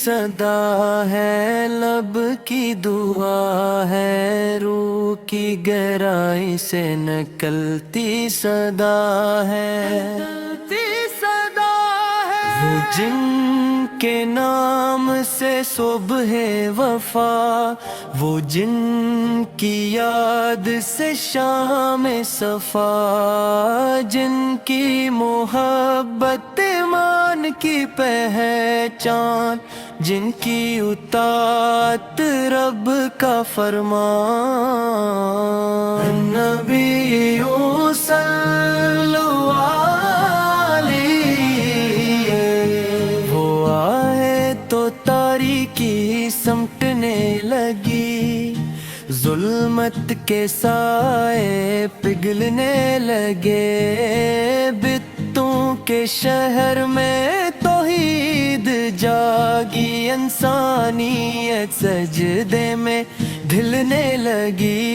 صدا ہے، لب کی دعا ہے، روح کی گہرائی سے نکلتی صدا ہے، وہ جن کے نام سے صبح وفا، وہ جن کی یاد سے شام صفا، جن کی محبت ایمان کی پہچان، جن کی اطاعت رب کا فرمان، نبیوں صلو علیہ، وہ آئے تو تاریکی سمٹنے لگی، ظلمت کے سائے پگھلنے لگے، بتوں کے شہر میں توحید جاگی، انسانیت سجدے میں دھلنے لگی،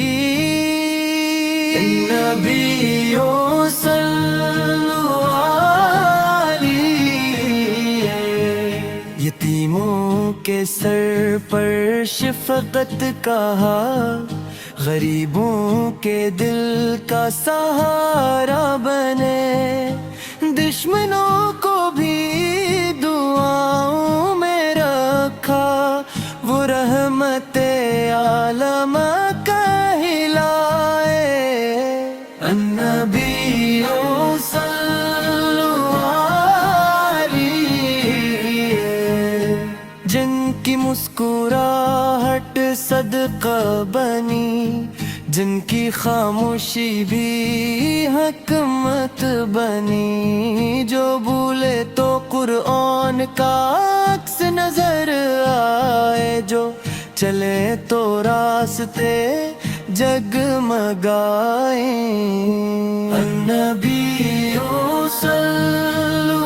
نبیوں صلو علیہ، یتیموں کے سر پر شفقت کا، غریبوں کے دل کا سہارا بنے، دشمنوں کو بھی دعاؤں میں رکھا، وہ رحمت عالم کہلائے، النبیوں صلو علیہ، جن کی مسکراہٹ صدقہ بنی، جن کی خاموشی بھی حکمت بنی، جو بھولے تو قرآن کا عکس نظر آئے، جو چلے تو راستے جگمگائیں، النبیوں صلو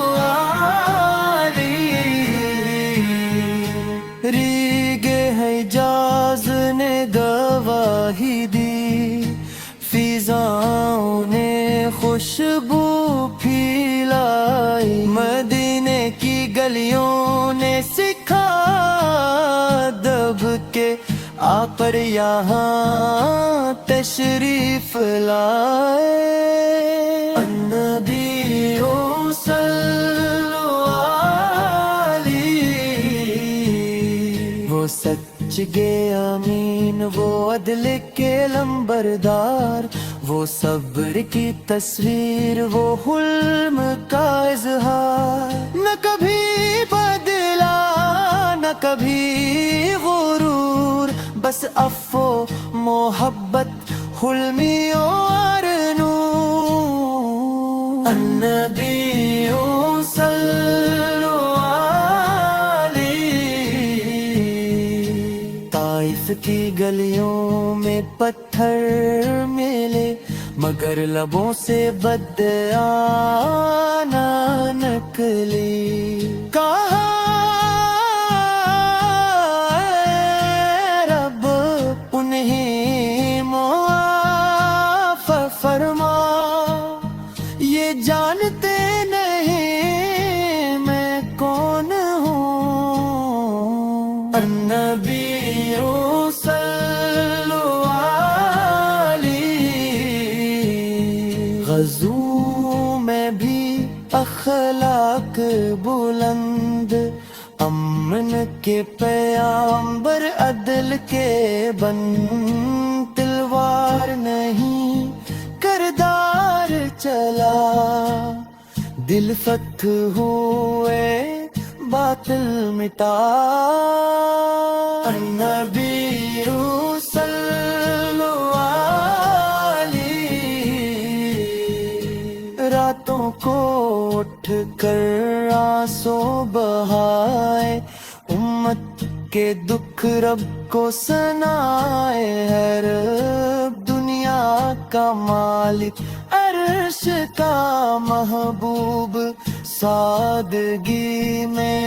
علیہ، ریگ حجاز نے گواہی دی، فضاؤں نے خوشبو پھیلائی، مدینے کی گلیوں نے سکھا دب کے آ پر یہاں تشریف لائے، النبیوں صلو علیہ، وہ سچ کے امین، وہ عدل کے لمبردار، وہ صبر کی تصویر، وہ حلم کا اظہار، نہ کبھی بدلا نہ کبھی غرور، بس عفو محبت حلمی اور نور، النبیوں صلو علیہ، طائف کی گلیوں میں پتھر ملے، مگر لبوں سے بددعا نہ نکلی، کہا اے رب انہیں معاف فرما، یہ جانتے نہیں میں کون ہوں، النبیوں صلو غزو میں بھی اخلاق بلند، امن کے پیامبر عدل کے بن، تلوار نہیں کردار چلا، دل فتح ہوئے باطل مٹا، النبیوں صلو راتوں کو اٹھ کر آنسو بہائے، امت کے دکھ رب کو سنائے، ہے رب دنیا کا مالک عرش کا محبوب، سادگی میں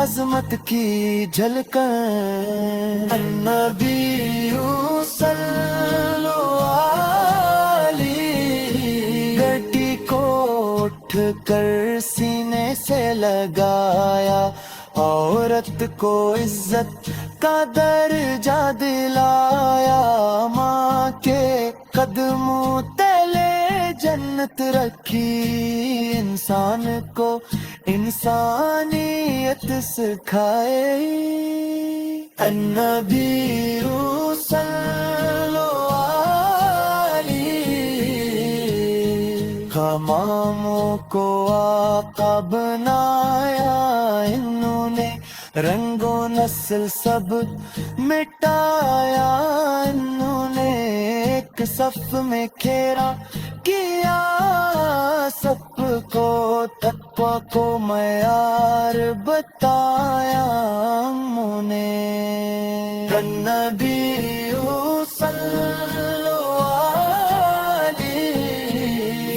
عظمت کی جھلکن، النبیوں صلو اٹھ کر سینے سے لگایا، عورت کو عزت کا درجہ دلایا، ماں کے قدموں تلے جنت رکھی، انسان کو انسانیت سکھائے۔ النبی صلی غماموں کو آقا بنایا، انہوں نے رنگ و نسل سب مٹایا، انہوں نے ایک صف میں کھیرا کیا، سب کو تقویٰ کو معیار بتایا ہم نے۔ النبی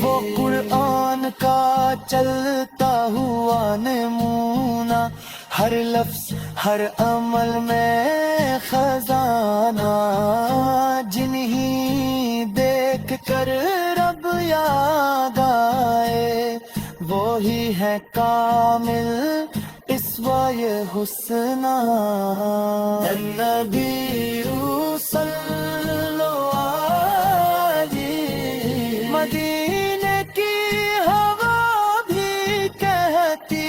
وہ قرآن کا چلتا ہوا نمونہ، ہر لفظ ہر عمل میں خزانہ، جنہیں دیکھ کر رب یاد آئے، وہی ہے کامل اسوہ حسنہ۔ النبی صلی اللہ علیہ، مدینے کی ہوا بھی کہتی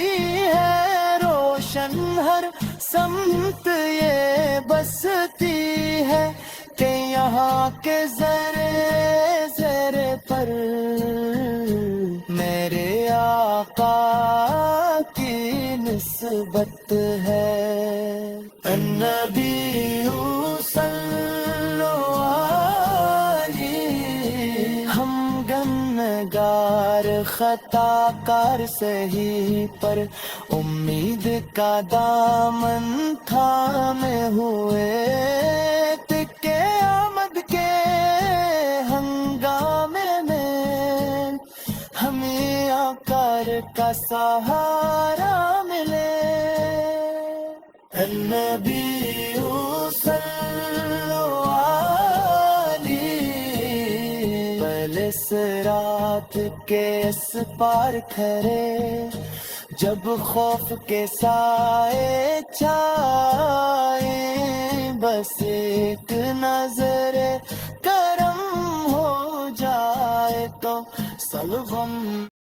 ہے، روشن ہر سمت یہ بستی ہے، کہ یہاں کے ذرے ذرے پر میرے آقا کی نسبت ہے۔ النبی صلی اللہ علیہ، ہم گنہگار خطا کار سہی پر امید کا دامن تھامے ہوئے، تکے آمد کے ہنگامے میں ہمیں آقا کا سہارا ملے۔ النبی صلی اللہ علیہ، پہلے صراط کے اس پار کھڑے، جب خوف کے سائے چھائے، بس ایک نظر کرم ہو جائے تو سب غم